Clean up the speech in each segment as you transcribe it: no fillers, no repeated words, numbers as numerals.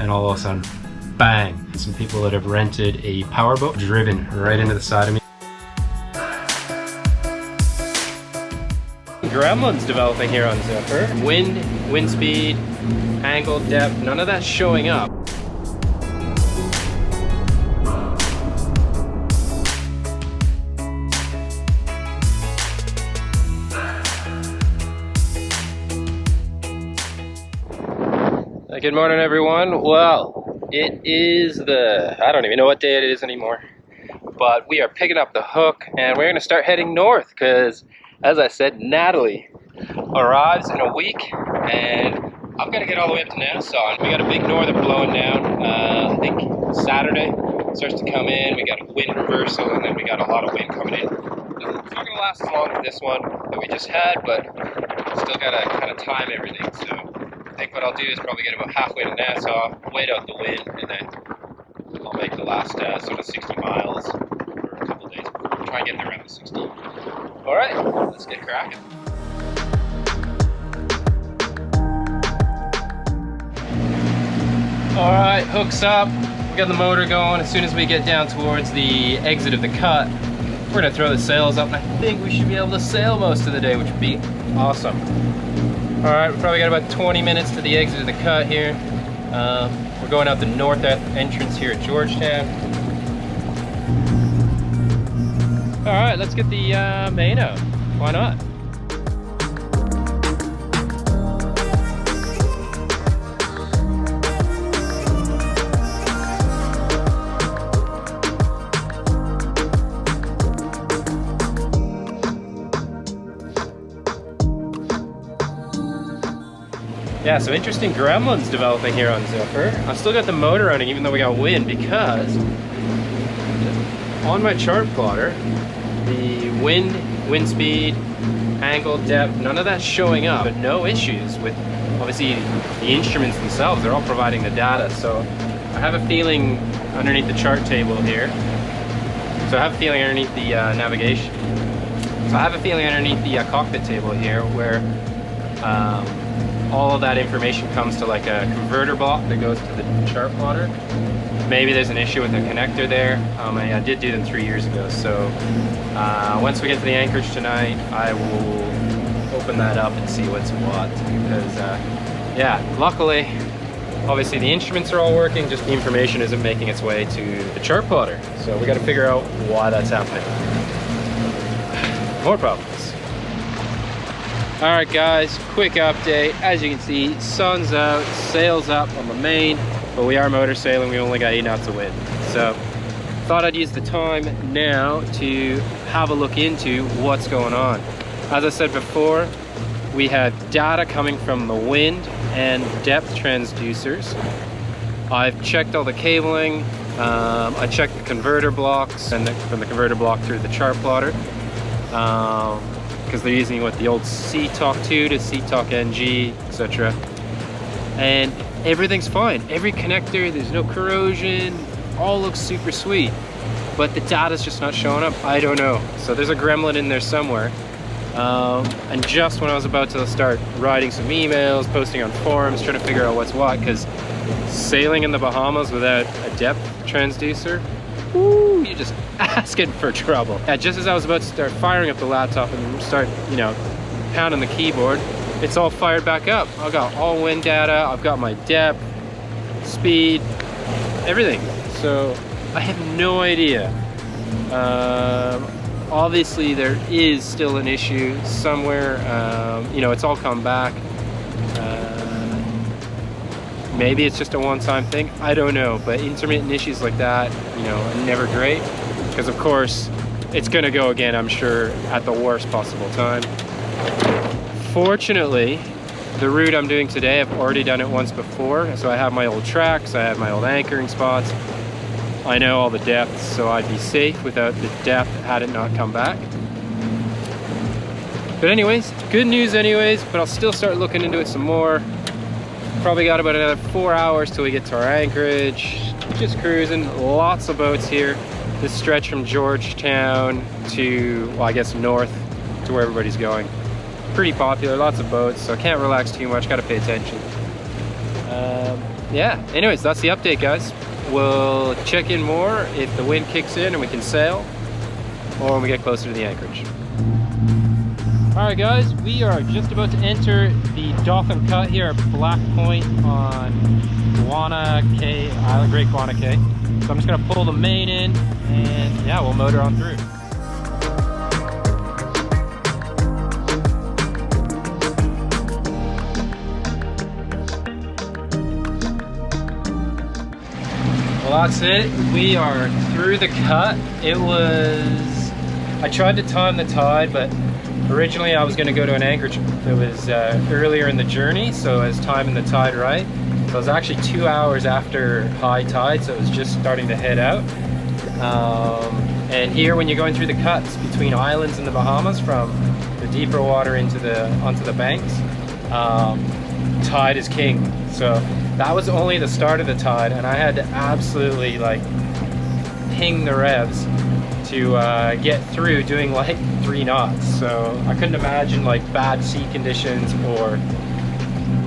and all of a sudden, bang! Some people that have rented a powerboat driven right into the side of me. Gremlins developing here on Zephyr. Wind speed, angle, depth, none of that's showing up. Good morning, everyone. Well, it is I don't even know what day it is anymore, but we are picking up the hook and we're going to start heading north because, as I said, Natalie arrives in a week and I've got to get all the way up to Nassau. And we got a big norther blowing down. I think Saturday starts to come in. We got a wind reversal and then we got a lot of wind coming in. It's not going to last as long as this one that we just had, but still got to kind of time everything. So I think what I'll do is probably get about halfway to Nassau, wait out the wind, and then I'll make the last sort of 60 miles for a couple days. Try and get there around the 60. Alright, let's get cracking. Alright, hook's up. We got the motor going. As soon as we get down towards the exit of the cut, we're going to throw the sails up, and I think we should be able to sail most of the day, which would be awesome. Alright, we probably got about 20 minutes to the exit of the cut here. We're going out the north entrance here at Georgetown. Alright, let's get the main out. Why not? Yeah, so interesting Gremlins developing here on Zephyr. I've still got the motor running even though we got wind because on my chart plotter, the wind speed, angle, depth, none of that's showing up. But no issues with, obviously, the instruments themselves. They're all providing the data. So I have a feeling underneath the chart table here. So I have a feeling underneath the navigation. So I have a feeling underneath the cockpit table here where all of that information comes to like a converter block that goes to the chart plotter. Maybe there's an issue with the connector there. I did do them 3 years ago, so once we get to the anchorage tonight, I will open that up and see what's what. Because yeah, luckily, obviously the instruments are all working, just the information isn't making its way to the chart plotter. So we got to figure out why that's happening. More problems. Alright guys, quick update. As you can see, sun's out, sails up on the main, but we are motor sailing, we only got 8 knots of wind. So, thought I'd use the time now to have a look into what's going on. As I said before, we have data coming from the wind and depth transducers. I've checked all the cabling, I checked the converter blocks, and from the converter block through the chart plotter. Because they're using what the old CTOC 2 to CTOC NG, etc. And everything's fine. Every connector, there's no corrosion, all looks super sweet. But the data's just not showing up. I don't know. So there's a gremlin in there somewhere. And just when I was about to start writing some emails, posting on forums, trying to figure out what's what, because sailing in the Bahamas without a depth transducer, woo, you're just asking for trouble. Yeah, just as I was about to start firing up the laptop and start, you know, pounding the keyboard, it's all fired back up. I've got all wind data, I've got my depth, speed, everything. So I have no idea. Obviously there is still an issue somewhere. You know, it's all come back. Maybe it's just a one-time thing, I don't know, but intermittent issues like that, you know, are never great, because of course it's gonna go again, I'm sure, at the worst possible time. Fortunately, the route I'm doing today, I've already done it once before, so I have my old tracks, I have my old anchoring spots, I know all the depths, so I'd be safe without the depth had it not come back. But anyways, good news anyways, but I'll still start looking into it some more. Probably got about another 4 hours till we get to our anchorage. Just cruising, lots of boats here. This stretch from Georgetown to, well, I guess north to where everybody's going. Pretty popular, lots of boats, so I can't relax too much, gotta pay attention. yeah, anyways, that's the update, guys. We'll check in more if the wind kicks in and we can sail, or when we get closer to the anchorage. Alright guys, we are just about to enter the Dolphin Cut here at Black Point on Cay, Great Guana Cay. So I'm just going to pull the main in and yeah, we'll motor on through. Well, that's it. We are through the cut. I tried to time the tide, but originally I was going to go to an anchorage that was earlier in the journey, so I was timing the tide right. So it was actually 2 hours after high tide, so it was just starting to head out. And here, when you're going through the cuts between islands in the Bahamas, from the deeper water onto the banks, tide is king. So that was only the start of the tide, and I had to absolutely like ping the revs to get through, doing like 3 knots. So I couldn't imagine like bad sea conditions or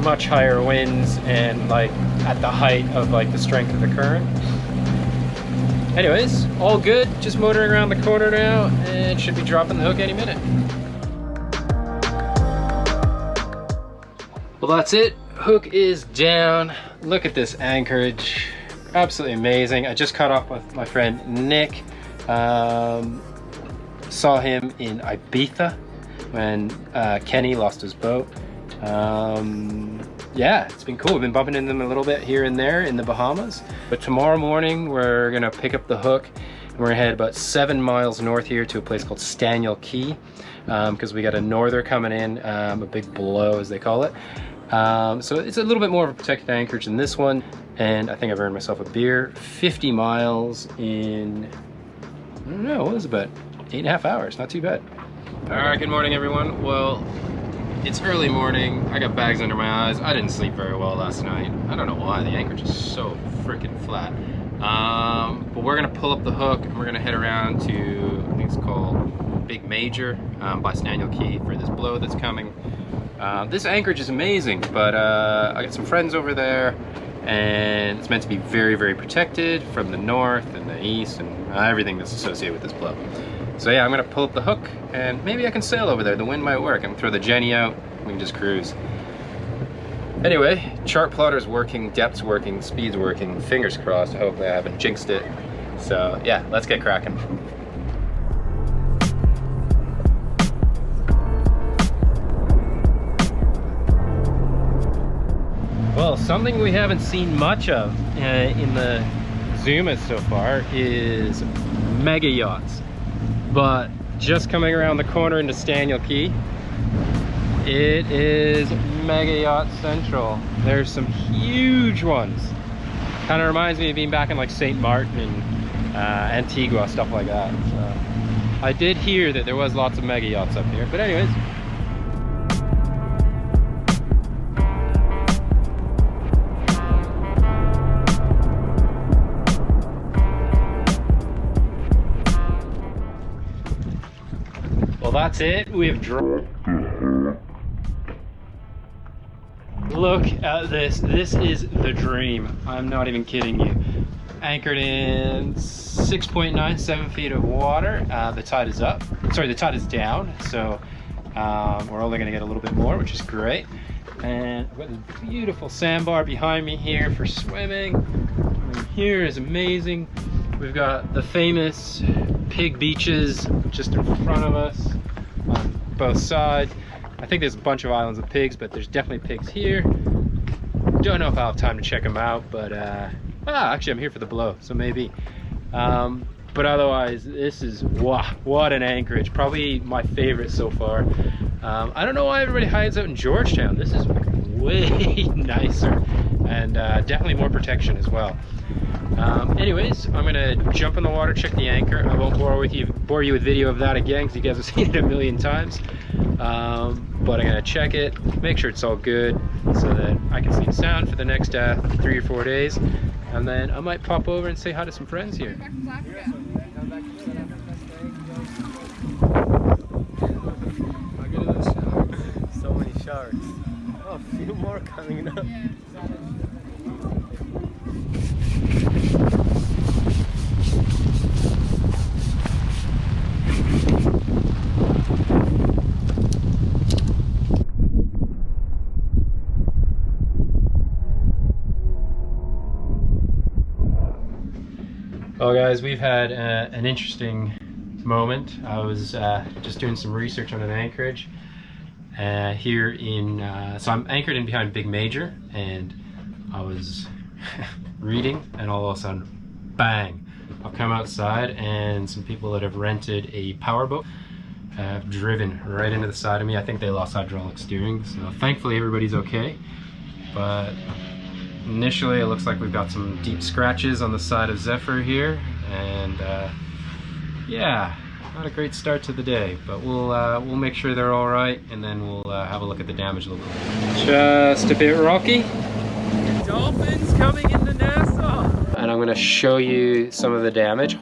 much higher winds and like at the height of like the strength of the current. Anyways, all good, just motoring around the corner now and should be dropping the hook any minute. Well, that's it. Hook is down. Look at this anchorage, absolutely amazing. I just caught up with my friend Nick. Saw him in Ibiza when Kenny lost his boat. Yeah, it's been cool. We've been bumping into them a little bit here and there in the Bahamas. But tomorrow morning we're gonna pick up the hook and we're gonna head about 7 miles north here to a place called Staniel Cay, because we got a norther coming in, a big blow as they call it. So it's a little bit more of a protected anchorage than this one, and I think I've earned myself a beer. 50 miles in, I don't know, what was it, about 8.5 hours, not too bad. All right, good morning everyone. Well, it's early morning. I got bags under my eyes. I didn't sleep very well last night. I don't know why, the anchorage is so freaking flat. But we're gonna pull up the hook and we're gonna head around to, I think it's called Big Major by Staniel Cay for this blow that's coming. This anchorage is amazing, but I got some friends over there and it's meant to be very, very protected from the north and the east and everything that's associated with this blow. So yeah, I'm gonna pull up the hook and maybe I can sail over there. The wind might work. I'm gonna throw the Jenny out, we can just cruise. Anyway, chart plotter's working, depth's working, speed's working, fingers crossed. Hopefully I haven't jinxed it. So yeah, let's get cracking. Well, something we haven't seen much of in the Exumas so far is mega yachts. But just coming around the corner into Staniel Cay, it is mega yacht central. There's some huge ones. Kind of reminds me of being back in like St. Martin and Antigua, stuff like that. So I did hear that there was lots of mega yachts up here, but anyways. Well, that's it. We have dropped. Look at this. This is the dream. I'm not even kidding you. Anchored in 6.97 feet of water. The tide is up. Sorry, the tide is down. So we're only going to get a little bit more, which is great. And I've got this beautiful sandbar behind me here for swimming. And here is amazing. We've got the famous pig beaches just in front of us on both sides. I think there's a bunch of islands with pigs, but there's definitely pigs here. Don't know if I'll have time to check them out, but actually I'm here for the blow, so maybe. But otherwise, this is, wow, what an anchorage. Probably my favorite so far. I don't know why everybody hides out in Georgetown. This is way nicer and definitely more protection as well. Anyways, I'm gonna jump in the water, check the anchor. I won't bore you with video of that again because you guys have seen it a million times. But I'm gonna check it, make sure it's all good so that I can see the sound for the next 3 or 4 days, and then I might pop over and say hi to some friends here. So many sharks. Oh, a few more coming up. Well guys, we've had an interesting moment. I was just doing some research on an anchorage here in, so I'm anchored in behind Big Major, and I was reading, and all of a sudden, bang! I've come outside and some people that have rented a powerboat have driven right into the side of me. I think they lost hydraulic steering, so thankfully everybody's okay. But initially it looks like we've got some deep scratches on the side of Zephyr here, and yeah, not a great start to the day, but we'll make sure they're all right, and then we'll have a look at the damage a little bit. Just a bit rocky. Dolphins coming into Nassau! And I'm going to show you some of the damage.